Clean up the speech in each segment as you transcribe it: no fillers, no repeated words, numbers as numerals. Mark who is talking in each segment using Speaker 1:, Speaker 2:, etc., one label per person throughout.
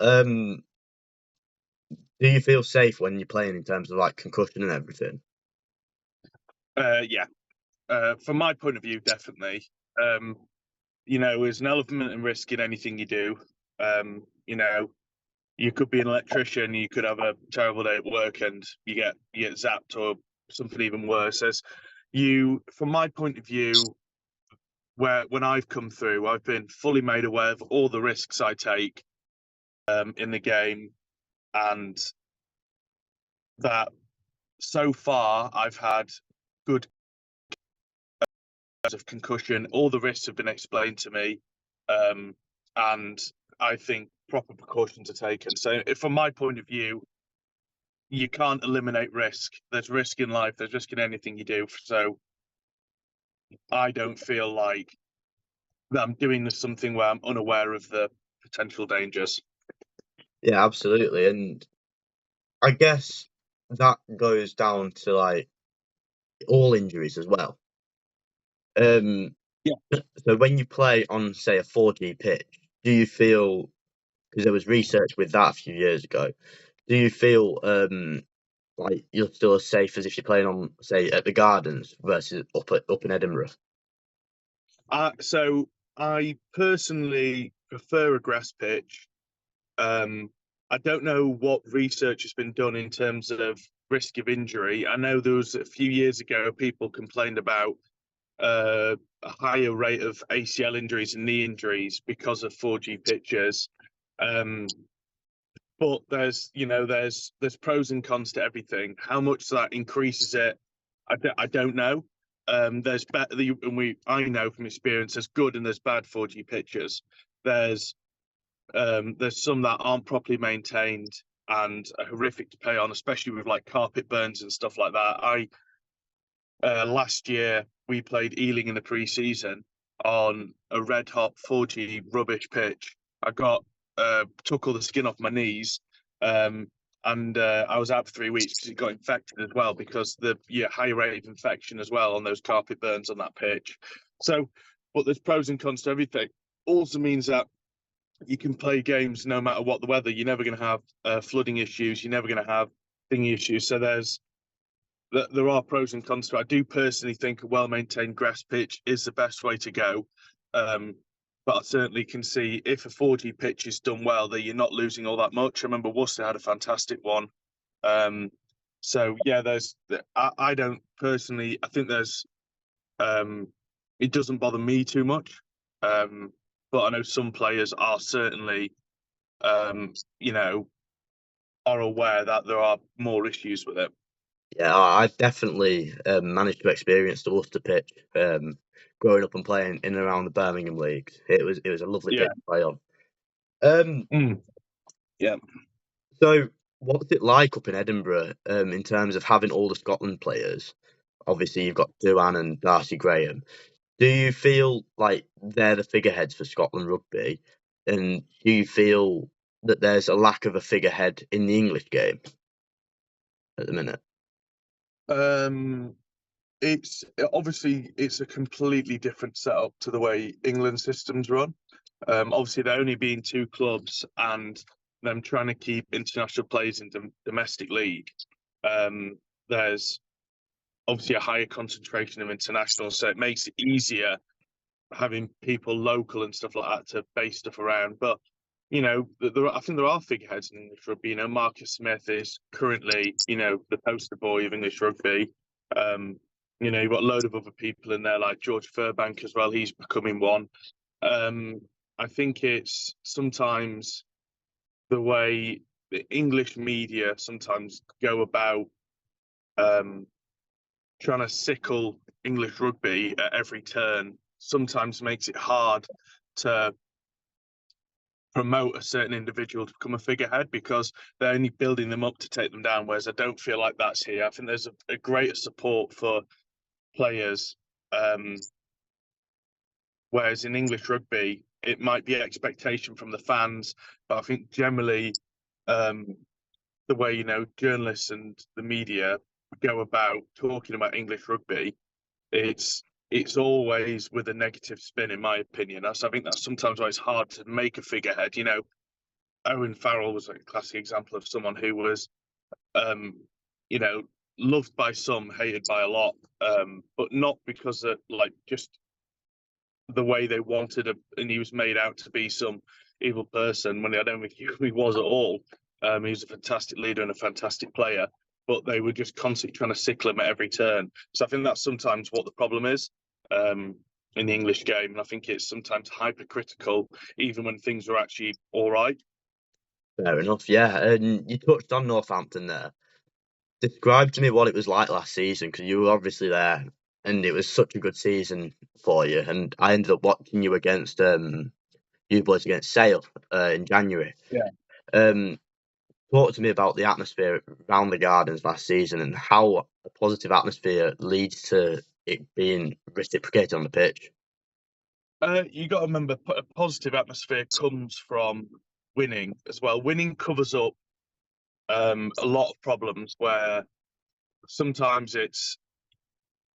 Speaker 1: Um, do you feel safe when you're playing in terms of like concussion and everything?
Speaker 2: Yeah. From my point of view, definitely. Um, there's an element and risk in anything you do. You know, you could be an electrician, you could have a terrible day at work, and you get zapped or something even worse. From my point of view, where when I've come through, I've been fully made aware of all the risks I take in the game, and that so far I've had good of concussion. All the risks have been explained to me, and I think proper precautions are taken. So, from my point of view, you can't eliminate risk. There's risk in life. There's risk in anything you do. So, I don't feel like that I'm doing something where I'm unaware of the potential dangers.
Speaker 1: Yeah, absolutely. And I guess that goes down to like all injuries as well. Um,
Speaker 2: Yeah.
Speaker 1: so when you play on, say, a 4G pitch, do you feel, because there was research with that a few years ago, do you feel like you're still as safe as if you're playing on, say, at the Gardens versus up in Edinburgh?
Speaker 2: So I personally prefer a grass pitch. Um, I don't know what research has been done in terms of risk of injury. I know there was a few years ago people complained about a higher rate of ACL injuries and knee injuries because of 4G pitches. Um, but there's pros and cons to everything. How much that increases it, I don't know. There's better, and I know from experience, there's good and there's bad 4G pitches. There's there's some that aren't properly maintained and are horrific to play on, especially with like carpet burns and stuff like that. I Last year we played Ealing in the pre-season on a red hot 4G rubbish pitch. I got took all the skin off my knees, um, and I was out for 3 weeks because it got infected as well because the high rate of infection as well on those carpet burns on that pitch. So, but there's pros and cons to everything. Also means that you can play games no matter what the weather. You're never going to have flooding issues. You're never going to have thingy issues. So there are pros and cons to it. I do personally think a well-maintained grass pitch is the best way to go. Um, but I certainly can see if a 4G pitch is done well, that you're not losing all that much. I remember Worcester had a fantastic one. Um, so yeah, I don't personally. I think um, it doesn't bother me too much. Um, but I know some players are certainly, um, you know, are aware that there are more issues with it.
Speaker 1: Yeah, I definitely managed to experience the Worcester pitch growing up and playing in and around the Birmingham leagues. It was a lovely
Speaker 2: Yeah.
Speaker 1: pitch to play on. Um,
Speaker 2: Mm. Yeah.
Speaker 1: so what's it like up in Edinburgh in terms of having all the Scotland players? Obviously, you've got Duan and Darcy Graham. Do you feel like they're the figureheads for Scotland rugby? And do you feel that there's a lack of a figurehead in the English game at the minute?
Speaker 2: Um, it's obviously it's a completely different setup to the way England systems run. Obviously, there only being two clubs and them trying to keep international players in domestic league. There's obviously a higher concentration of internationals, so it makes it easier having people local and stuff like that to base stuff around. But I think there are figureheads in English rugby. Marcus Smith is currently, the poster boy of English rugby. Um, you've got a load of other people in there, like George Furbank as well. He's becoming one. Um, I think it's sometimes the way the English media sometimes go about um, trying to sickle English rugby at every turn sometimes makes it hard to promote a certain individual to become a figurehead because they're only building them up to take them down. Whereas I don't feel like that's here. I think there's a greater support for players. Um, Whereas in English rugby, it might be expectation from the fans, but I think generally um, the way journalists and the media go about talking about English rugby, it's always with a negative spin, in my opinion. I think that's sometimes why it's hard to make a figurehead. Owen Farrell was a classic example of someone who was, um, you know, loved by some, hated by a lot, but not because of like just the way they wanted and he was made out to be some evil person when I don't think he was at all. He was a fantastic leader and a fantastic player, but they were just constantly trying to sickle him at every turn. So I think that's sometimes what the problem is um, in the English game, and I think it's sometimes hypercritical, even when things are actually all right.
Speaker 1: Fair enough, yeah. And you touched on Northampton there. Describe to me what it was like last season because you were obviously there, and it was such a good season for you. And I ended up watching you against you boys against Sale in January.
Speaker 2: Yeah.
Speaker 1: Um, Talk to me about the atmosphere around the Gardens last season and how a positive atmosphere leads to it being reciprocated on the pitch.
Speaker 2: You got to remember, a positive atmosphere comes from winning as well. Winning covers up a lot of problems where sometimes it's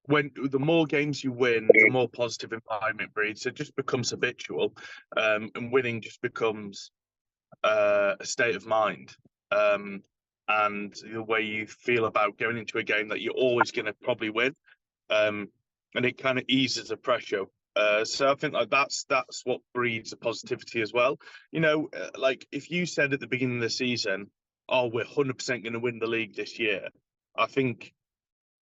Speaker 2: when the more games you win, the more positive environment breeds. It just becomes habitual, and winning just becomes a state of mind, and the way you feel about going into a game that you're always going to probably win, um, and it kind of eases the pressure. So I think like that's what breeds the positivity as well. Like if you said at the beginning of the season, "Oh, we're 100% going to win the league this year," I think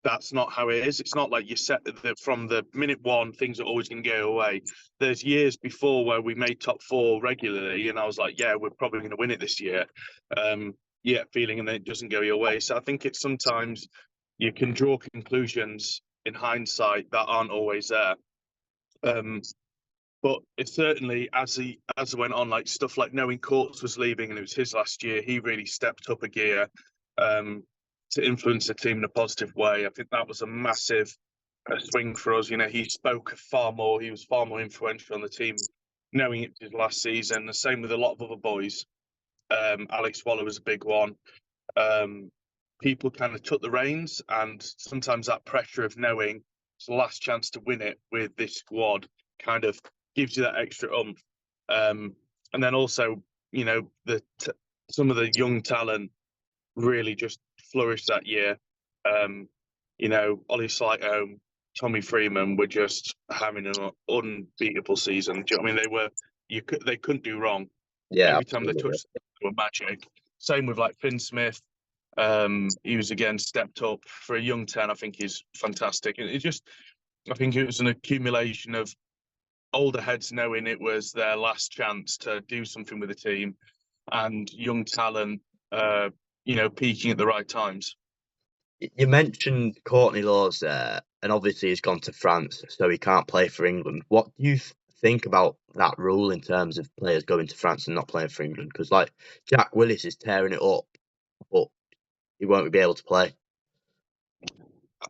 Speaker 2: that's not how it is. It's not like you set from the minute one, things are always going to go away. There's years before where we made top four regularly, and I was like, yeah, we're probably going to win it this year. Yeah, feeling, and then it doesn't go your way. So I think it's sometimes you can draw conclusions in hindsight that aren't always there. Um, but it certainly, as it went on, like stuff like knowing Courts was leaving and it was his last year, he really stepped up a gear um, to influence the team in a positive way. I think that was a massive swing for us. He spoke far more. He was far more influential on the team, knowing it was his last season. The same with a lot of other boys. Alex Waller was a big one. Um, People kind of took the reins, and sometimes that pressure of knowing it's the last chance to win it with this squad kind of gives you that extra oomph. And then also, some of the young talent really just flourished that year. Um, Ollie Slighto, Tommy Freeman were just having an unbeatable season. Do you know what I mean? They couldn't do wrong.
Speaker 1: Yeah,
Speaker 2: Every time they
Speaker 1: absolutely.
Speaker 2: touched, they were magic. Same with like Finn Smith. He was again stepped up for a young 10. I think he's fantastic. And I think it was an accumulation of older heads knowing it was their last chance to do something with the team, and young talent, peaking at the right times.
Speaker 1: You mentioned Courtney Laws there, and obviously he's gone to France, so he can't play for England. What do you think about that rule in terms of players going to France and not playing for England? Because like Jack Willis is tearing it up, but he won't be able to play.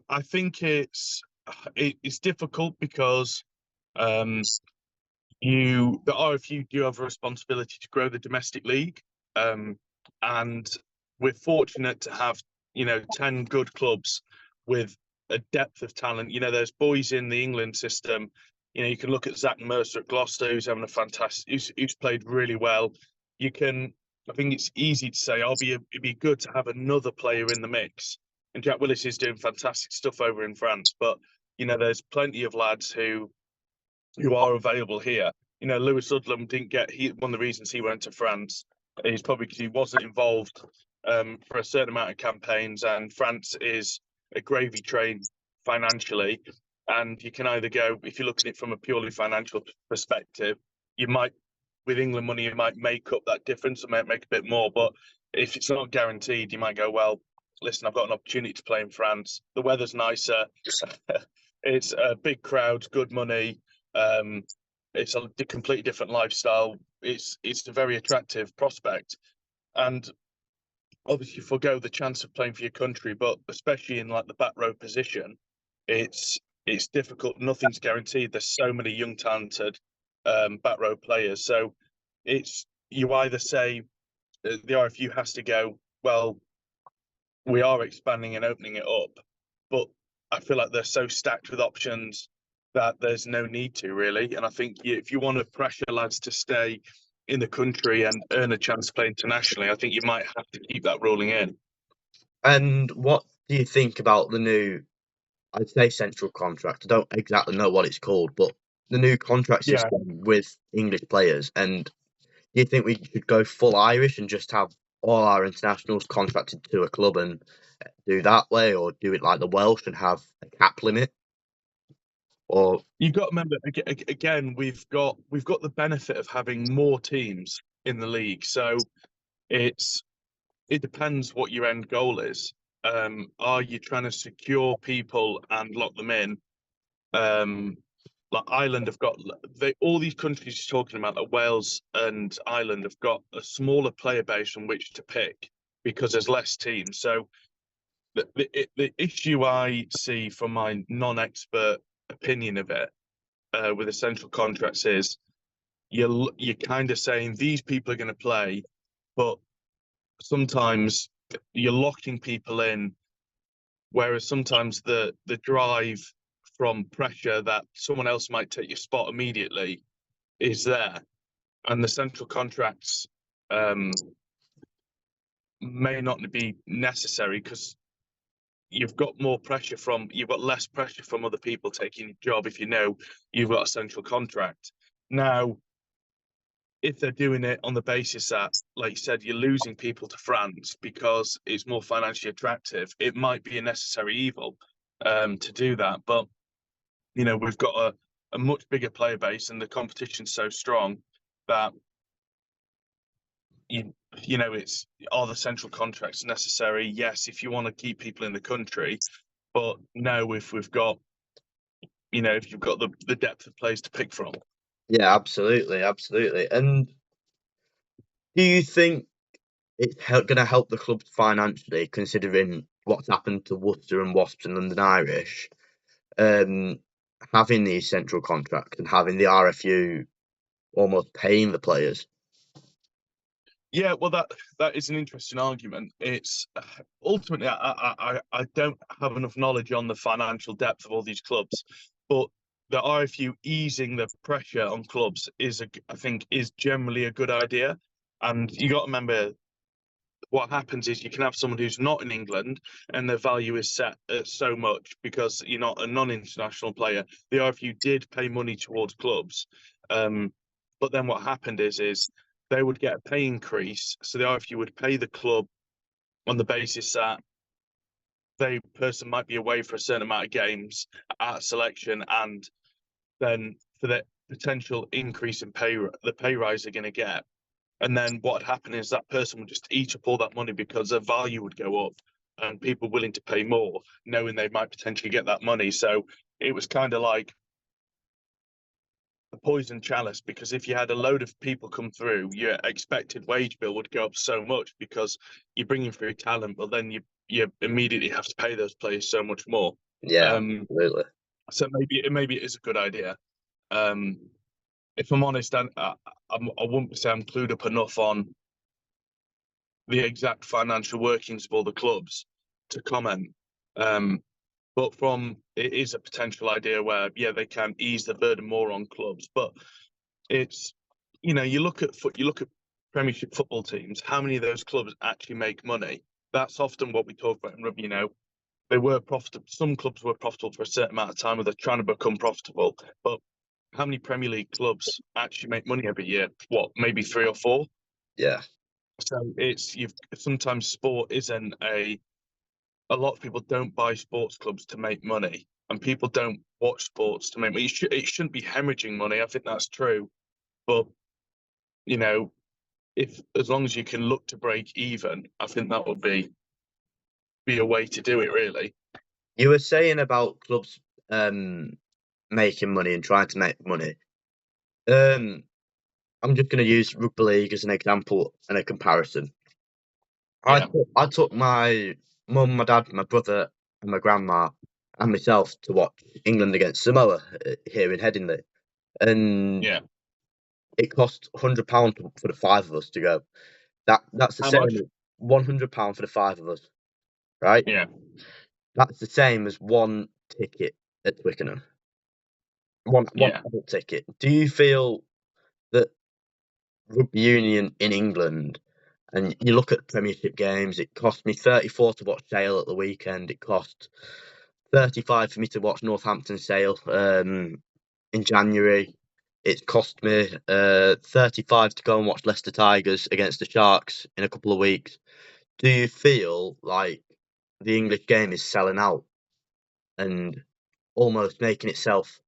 Speaker 2: I think it's difficult because um, the RFU do have a responsibility to grow the domestic league, and we're fortunate to have 10 good clubs with a depth of talent. There's boys in the England system. You can look at Zach Mercer at Gloucester, who's having a fantastic, who's played really well. You can, I think it's easy to say, it'd be good to have another player in the mix. And Jack Willis is doing fantastic stuff over in France, but there's plenty of lads who are available here. Lewis Ludlam didn't get. One of the reasons he went to France is probably because he wasn't involved for a certain amount of campaigns, and France is a gravy train financially. And you can either go, if you're looking at it from a purely financial perspective, you might, with England money, you might make up that difference and might make a bit more. But if it's not guaranteed, you might go, well, listen, I've got an opportunity to play in France. The weather's nicer. It's a big crowd, good money. Um, it's a completely different lifestyle. It's a very attractive prospect, and obviously forgo the chance of playing for your country, but especially in like the back row position, it's difficult. Nothing's guaranteed. There's so many young talented back row players, so it's you either say the RFU has to go, well, we are expanding and opening it up, but I feel like they're so stacked with options that there's no need to really. And I think if you want to pressure lads to stay in the country and earn a chance to play internationally, I think you might have to keep that ruling in.
Speaker 1: And what do you think about the new, I'd say central contract? I don't exactly know what it's called, but the new contract
Speaker 2: Yeah,
Speaker 1: system with English players. And do you think we should go full Irish and just have all our internationals contracted to a club and do that way, or do it like the Welsh and have a cap limit? Or
Speaker 2: you've got to remember again, we've got the benefit of having more teams in the league, so it's it depends what your end goal is. Are you trying to secure people and lock them in? Um, like Ireland have got all these countries you're talking about, like Wales and Ireland, have got a smaller player base from which to pick because there's less teams. So the issue I see from my non-expert opinion of it with essential contracts is you're kind of saying these people are going to play, but sometimes you're locking people in, whereas sometimes the drive from pressure that someone else might take your spot immediately is there, and the central contracts um, may not be necessary because you've got less pressure from other people taking your job if you know you've got a central contract. Now, if they're doing it on the basis that, like you said, you're losing people to France because it's more financially attractive, it might be a necessary evil to do that. But we've got a much bigger player base, and the competition's so strong that it's, are the central contracts necessary? Yes, if you want to keep people in the country, but no, if we've got if you've got the depth of players to pick from.
Speaker 1: yeah, absolutely, absolutely. And do you think it's going to help the clubs financially, considering what's happened to Worcester and Wasps and London Irish, um, having these central contracts and having the RFU almost paying the players?
Speaker 2: Yeah, well, that is an interesting argument. It's ultimately I don't have enough knowledge on the financial depth of all these clubs, but the RFU easing the pressure on clubs I think, is generally a good idea. And you got to remember, what happens is you can have someone who's not in England and their value is set at so much because you're not a non-international player. The RFU did pay money towards clubs, um, but then what happened is they would get a pay increase, so the RFU would pay the club on the basis that the person might be away for a certain amount of games at selection, and then for the potential increase in pay, the pay rise they're going to get. And then what would happen is that person would just eat up all that money because their value would go up and people willing to pay more, knowing they might potentially get that money. So it was kind of like a poison chalice, because if you had a load of people come through, your expected wage bill would go up so much because you're bringing through talent, but then you immediately have to pay those players so much more.
Speaker 1: Yeah,
Speaker 2: Um,
Speaker 1: absolutely.
Speaker 2: so maybe it is a good idea. Um, if I'm honest, I wouldn't say I'm clued up enough on the exact financial workings of all the clubs to comment. Um, but from it is a potential idea where, yeah, they can ease the burden more on clubs. But it's you look at Premiership football teams. How many of those clubs actually make money? That's often what we talk about in rugby. They were profitable. Some clubs were profitable for a certain amount of time, where they're trying to become profitable. But how many Premier League clubs actually make money every year? What, maybe three or four?
Speaker 1: Yeah.
Speaker 2: So it's you've sometimes sport isn't a lot of people don't buy sports clubs to make money, and people don't watch sports to make money. It shouldn't be hemorrhaging money. I think that's true, but you know, if as long as you can look to break even, I think that would be a way to do it. Really.
Speaker 1: You were saying about clubs um, making money and trying to make money. Um, I'm just going to use rugby league as an example and a comparison.
Speaker 2: Yeah.
Speaker 1: I took my mum, my dad, my brother, and my grandma and myself to watch England against Samoa here in Headingley, and
Speaker 2: Yeah.
Speaker 1: it cost £100 for the five of us to go. That's the
Speaker 2: How
Speaker 1: same
Speaker 2: much?
Speaker 1: as £100 for the five of us, right?
Speaker 2: Yeah.
Speaker 1: That's the same as one ticket at Twickenham, one
Speaker 2: Yeah.
Speaker 1: adult ticket. Do you feel that rugby union in England, and you look at Premiership games, it cost me 34 to watch Sale at the weekend. It cost 35 for me to watch Northampton Sale in January. It cost me 35 to go and watch Leicester Tigers against the Sharks in a couple of weeks. Do you feel like the English game is selling out and almost making itself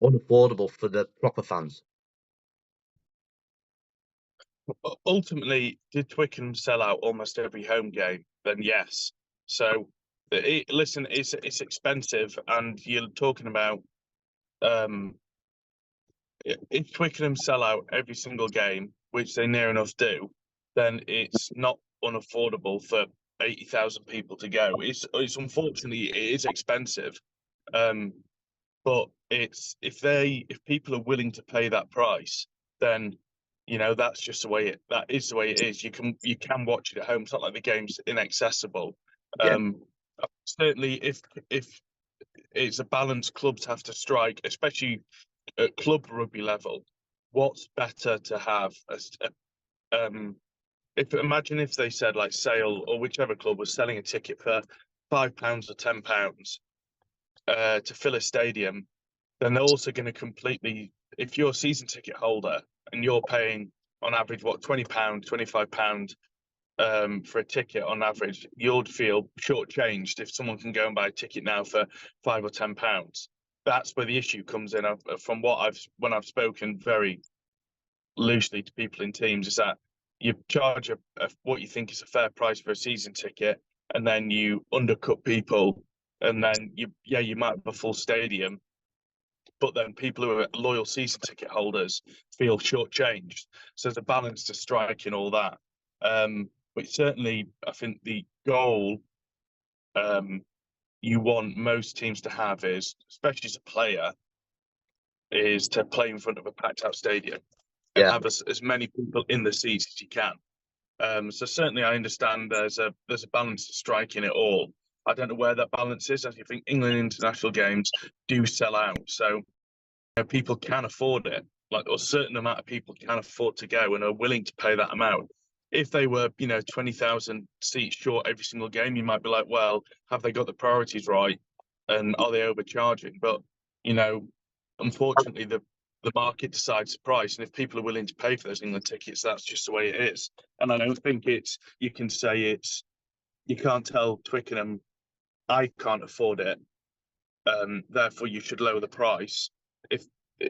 Speaker 1: unaffordable for the proper fans?
Speaker 2: Ultimately, did Twickenham sell out almost every home game? Then yes. So, listen, it's expensive, and you're talking about um, if Twickenham sell out every single game, which they near enough do, then it's not unaffordable for 80,000 people to go. It's unfortunately it is expensive, um, but it's if people are willing to pay that price, then that's just the way that is the way it is. You can watch it at home. It's not like the game's inaccessible.
Speaker 1: Yeah,
Speaker 2: Um, Certainly, if it's a balance clubs have to strike, especially at club rugby level. What's better to have? If imagine if they said like Sale or whichever club was selling a ticket for £5 or £10 to fill a stadium, then they're also going to completely. If you're a season ticket holder and you're paying on average what £20, £25 for a ticket on average, you'll feel shortchanged if someone can go and buy a ticket now for £5 or £10. That's where the issue comes in. From what when I've spoken very loosely to people in teams, is that you charge what you think is a fair price for a season ticket, and then you undercut people, and then you might have a full stadium, but then people who are loyal season ticket holders feel shortchanged. So there's a balance to strike in all that. But certainly, I think the goal um, you want most teams to have is, especially as a player, is to play in front of a packed out stadium and
Speaker 1: yeah.
Speaker 2: have as many people in the seats as you can. So certainly, I understand there's a balance to strike in it all. I don't know where that balance is. I think England international games do sell out, so people can afford it. Like a certain amount of people can afford to go and are willing to pay that amount. If they were, 20,000 seats short every single game, you might be like, well, have they got the priorities right? And are they overcharging? But, you know, unfortunately, the market decides the price. And if people are willing to pay for those England tickets, that's just the way it is. And I don't think you can say you can't tell Twickenham, I can't afford it, therefore you should lower the price. If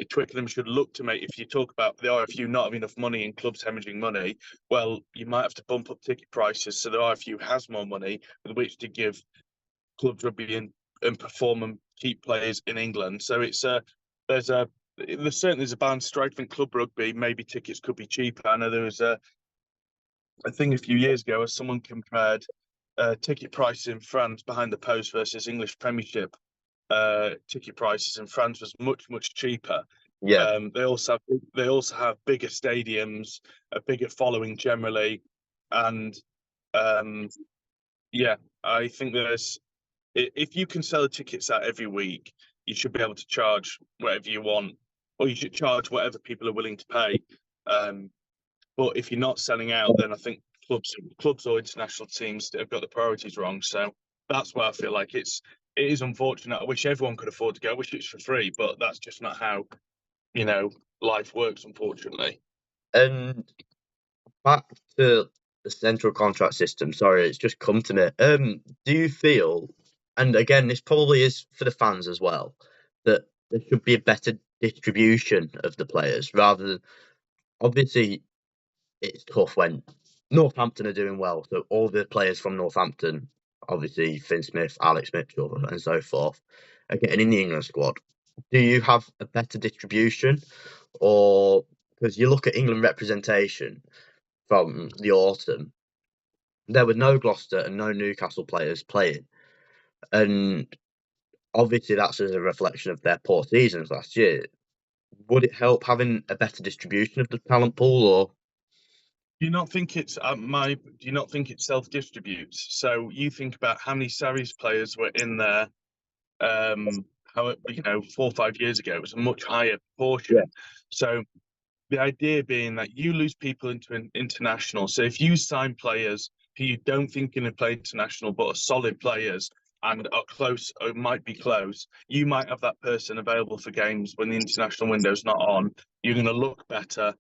Speaker 2: Twickenham should look to make, if you talk about the RFU not having enough money and clubs hemorrhaging money, well, you might have to bump up ticket prices so the RFU has more money with which to give clubs rugby and perform and keep players in England. So there's a there's certainly a balance strike. I think club rugby maybe tickets could be cheaper. I know there was a thing a few years ago as someone compared ticket prices in France behind the post versus English Premiership ticket prices in France was much cheaper.
Speaker 1: Yeah.
Speaker 2: They also have bigger stadiums, a bigger following generally, and um, yeah, I think if you can sell the tickets out every week, you should be able to charge whatever you want, or you should charge whatever people are willing to pay. Um, but if you're not selling out, then I think clubs or international teams have got the priorities wrong. So that's why I feel like it is unfortunate. I wish everyone could afford to go. I wish it's for free, but that's just not how you know life works, unfortunately.
Speaker 1: And back to the central contract system. Sorry, it's just come to me. Do you feel, and again, this probably is for the fans as well, that there should be a better distribution of the players rather than obviously it's tough when Northampton are doing well. So all the players from Northampton, obviously Finn Smith, Alex Mitchell, and so forth, are getting in the England squad. Do you have a better distribution, or because you look at England representation from the autumn, there were no Gloucester and no Newcastle players playing, and obviously that's as a reflection of their poor seasons last year. Would it help having a better distribution of the talent pool, or
Speaker 2: Do you not think it's my? Do you not think it self distributes? So you think about how many Sarries players were in there. How 4 or 5 years ago, it was a much higher
Speaker 1: yeah,
Speaker 2: portion. So The idea being that you lose people into an international. So if you sign players who you don't think are going to play international but are solid players and are close or might be close, you might have that person available for games when the international window's not on. You're going to look better,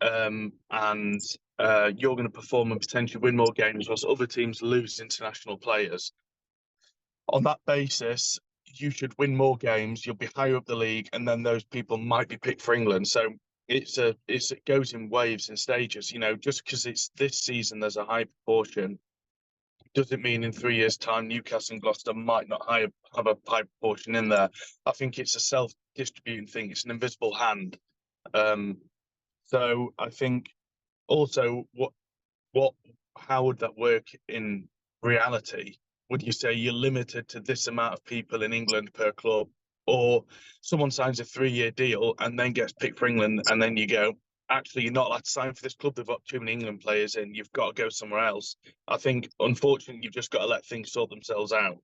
Speaker 2: and you're going to perform and potentially win more games, whilst other teams lose international players. On that basis, you should win more games. You'll be higher up the league, and then those people might be picked for England. So it goes in waves and stages. You know, just because it's this season, there's a high proportion, doesn't mean in 3 years' time Newcastle and Gloucester might not have a high proportion in there. I think it's a self-distributing thing. It's an invisible hand. Um, so I think also what how would that work in reality? Would you say you're limited to this amount of people in England per club, or someone signs a 3-year deal and then gets picked for England, and then you go, actually, you're not allowed to sign for this club. They've got too many England players in. You've got to go somewhere else. I think, unfortunately, you've just got to let things sort themselves out.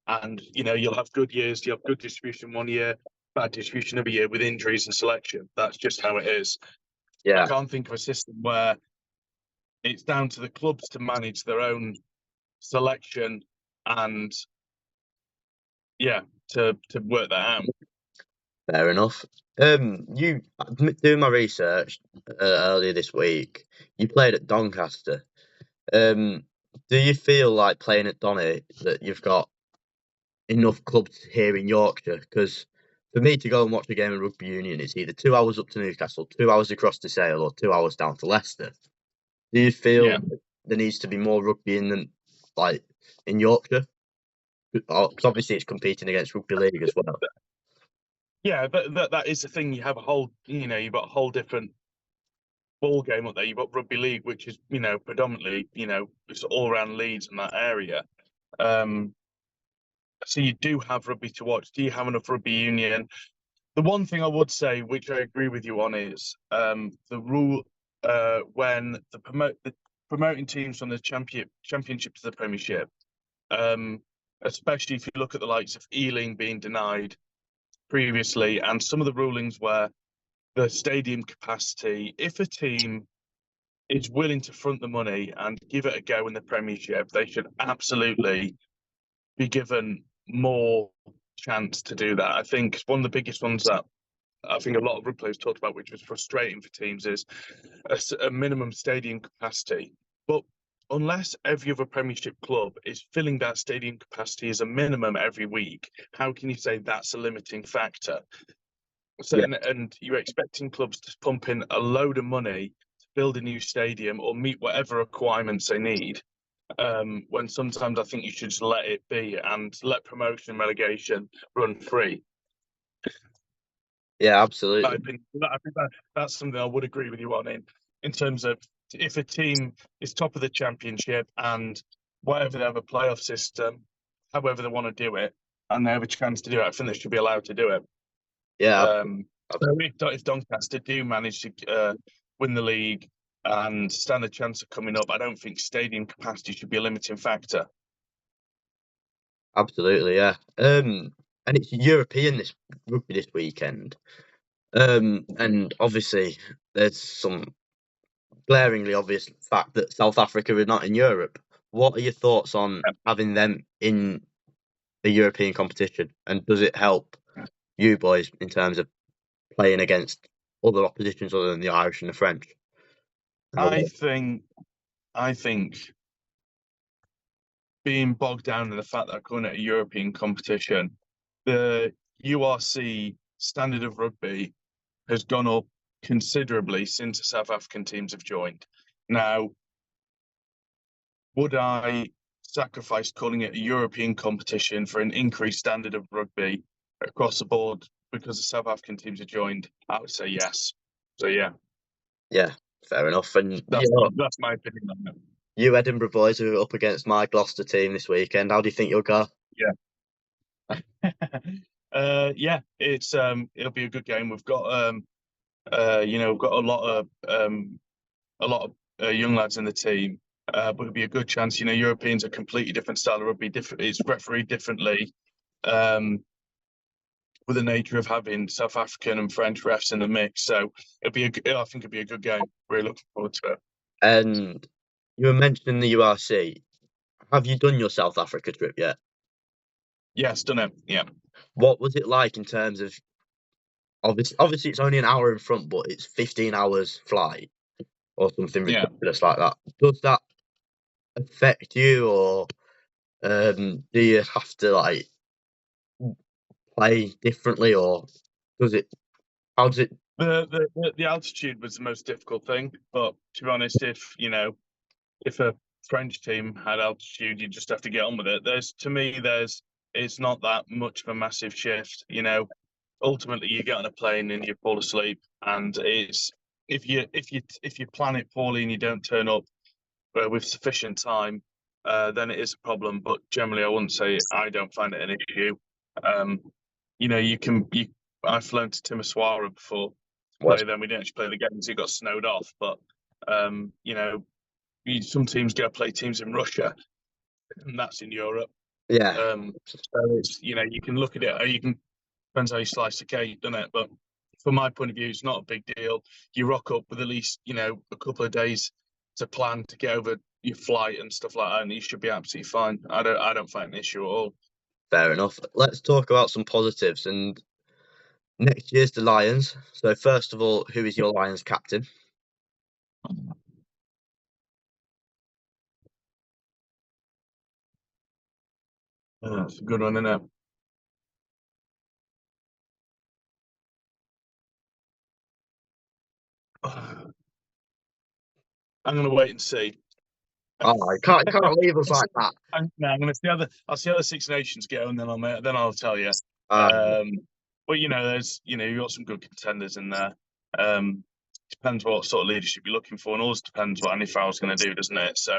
Speaker 2: And you know, you'll have good years. You have good distribution one year, bad distribution every year with injuries and selection. That's just how it is. I
Speaker 1: Yeah,
Speaker 2: can't think of a system where it's down to the clubs to manage their own selection and yeah, to work that out.
Speaker 1: fair enough. You doing my research earlier this week. You played at Doncaster. Um, do you feel like playing at Donny that you've got enough clubs here in Yorkshire? Because for me to go and watch a game of rugby union, it's either 2 hours up to Newcastle, 2 hours across to Sale, or 2 hours down to Leicester. Do you feel
Speaker 2: Yeah,
Speaker 1: there needs to be more rugby in than like in Yorkshire? Because obviously it's competing against rugby league as well.
Speaker 2: yeah, that is the thing. You have a whole, you know, you've got a whole different ball game up there. You've got rugby league, which is, you know, predominantly, you know, it's all around Leeds and that area. Um, so you do have rugby to watch. Do you have enough rugby union? The one thing I would say, which I agree with you on, is the rule when the promoting teams from the championship to the Premiership, um, especially if you look at the likes of Ealing being denied previously, and some of the rulings where the stadium capacity, if a team is willing to front the money and give it a go in the Premiership, they should absolutely be given more chance to do that. I think one of the biggest ones that I think a lot of rugby players talked about, which was frustrating for teams, is a minimum stadium capacity. But unless every other Premiership club is filling that stadium capacity as a minimum every week, how can you say that's a limiting factor? So,
Speaker 1: Yeah,
Speaker 2: and you're expecting clubs to pump in a load of money to build a new stadium or meet whatever requirements they need. When sometimes I think you should just let it be and let promotion and relegation run free.
Speaker 1: yeah,
Speaker 2: My
Speaker 1: absolutely.
Speaker 2: opinion. I think that's something I would agree with you on in terms of if a team is top of the championship and whatever they have a playoff system, however they want to do it, and they have a chance to do it, I think they should be allowed to do it.
Speaker 1: Yeah,
Speaker 2: So if Doncaster do manage to win the league and stand a chance of coming up, I don't think stadium capacity should be a limiting factor.
Speaker 1: absolutely. Yeah. And it's European this rugby this weekend. And obviously there's some glaringly obvious fact that South Africa is not in Europe. What are your thoughts on having them in the European competition, and does it help you boys in terms of playing against other oppositions other than the Irish and the French and the
Speaker 2: I
Speaker 1: Welsh?
Speaker 2: think I think being bogged down in the fact that I'm going at a European competition, the URC standard of rugby has gone up considerably since the South African teams have joined. Now, would I sacrifice calling it a European competition for an increased standard of rugby across the board because the South African teams have joined? I would say yes. So yeah,
Speaker 1: Yeah, fair enough. And
Speaker 2: that's my opinion on it.
Speaker 1: you Edinburgh boys are up against my Gloucester team this weekend. How do you think you'll go?
Speaker 2: Yeah. Yeah, it'll be a good game. We've got you know, we've got a lot of young lads in the team, but it'll be a good chance. You know, Europeans are completely different style of rugby. It's refereed differently. Um, with the nature of having South African and French refs in the mix. So I think it'll be a good game. Really looking forward to it.
Speaker 1: And you were mentioning the URC. Have you done your South Africa trip yet?
Speaker 2: Yes, done it. Yeah,
Speaker 1: What was it like in terms of obviously it's only an hour in front, but it's 15 hours flight or something
Speaker 2: yeah.
Speaker 1: ridiculous like that. Does that affect you, or do you have to like play differently, or does it? How does it?
Speaker 2: The altitude was the most difficult thing, but to be honest, if a French team had altitude, you just have to get on with it. There's it's not that much of a massive shift. Ultimately you get on a plane and you fall asleep, and it's if you plan it poorly and you don't turn up with sufficient time, then it is a problem. But generally, I wouldn't say I don't find it an issue. Um, you can you. I've flown to Timisoara before to
Speaker 1: Well,
Speaker 2: play them. We didn't actually play the games; it got snowed off. But some teams go play teams in Russia, and that's in Europe.
Speaker 1: yeah,
Speaker 2: So it's you can look at it. You can depends how you slice the cake, doesn't it? But from my point of view, it's not a big deal. You rock up with at least a couple of days to plan to get over your flight and stuff like that, and you should be absolutely fine. I don't find an issue at all.
Speaker 1: fair enough. Let's talk about some positives. And next year's the Lions. So first of all, who is your Lions captain?
Speaker 2: It's a good one, isn't it? I'm going to wait and see.
Speaker 1: Oh, I can't leave us like that.
Speaker 2: I'm going to see I'll see how the Six Nations go, and then I'll tell you.
Speaker 1: Uh,
Speaker 2: Um, but there's you've got some good contenders in there. Um, Depends what sort of leadership you're looking for, and also depends what Andy Farrell's going to do, doesn't it? So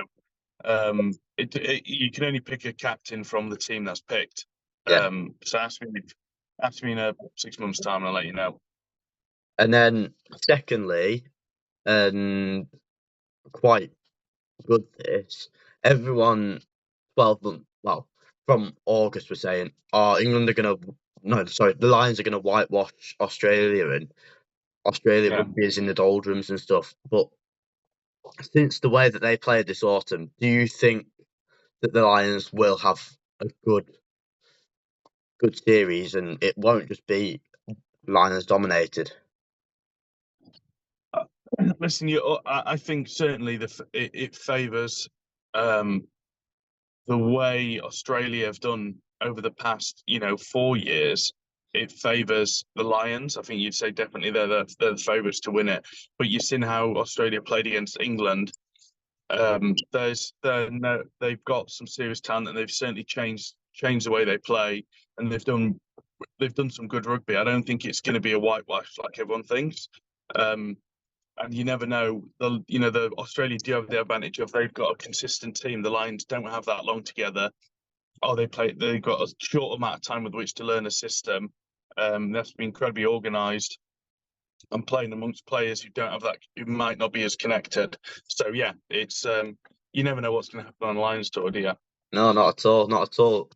Speaker 2: you can only pick a captain from the team that's picked.
Speaker 1: yeah.
Speaker 2: So ask me in 6 months' time, and I'll let you know.
Speaker 1: And then secondly, and quite good this, everyone 12 months, well, from August were saying, oh, England are going to, no, sorry, the Lions are going to whitewash Australia, and Australia
Speaker 2: Yeah.
Speaker 1: rugby is in the doldrums and stuff. But since the way that they played this autumn, do you think that the Lions will have a good series and it won't just be Lions dominated?
Speaker 2: Listen, I think certainly it favours um, the way Australia have done over the past 4 years. It favours the Lions. I think you'd say definitely they're the favourites to win it. But you've seen how Australia played against England. They've got some serious talent, and they've certainly changed the way they play, and they've done some good rugby. I don't think it's going to be a whitewash like everyone thinks. And you never know. The Australia do have the advantage of they've got a consistent team. The Lions don't have that long together. They've got a short amount of time with which to learn a system. That's been incredibly organised and playing amongst players who don't have that, who might not be as connected. So yeah, it's you never know what's going to happen on Lions tour, do you?
Speaker 1: No, not at all, not at all.